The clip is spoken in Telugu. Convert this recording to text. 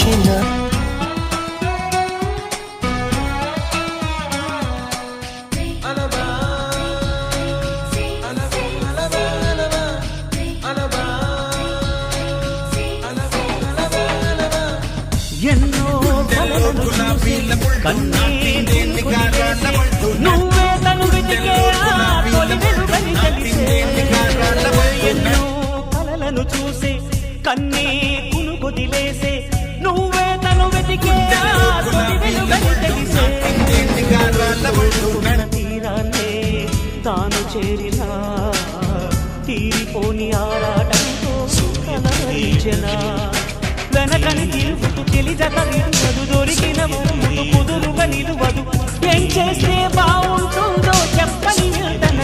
వచ్చిన ఎన్నో నువ్వే తను వెతికే తొలి వెలుగని తెలిసే ఎన్నో కలలను చూసే కన్నే కునుకొదిలేసే నువ్వే తను వెతికే తొలి వెలుగని తెలిసే తీరాన్నే తాను చేరినా తీరిపోని ఆరాటంతో కలవరించెనా వెనకని తిరుగుతూ తెలిజత విడువదు దొరికిన వరమును కుదురుగా నిలువదు ఏం చేస్తే బాగుంటుందో చెప్పని తన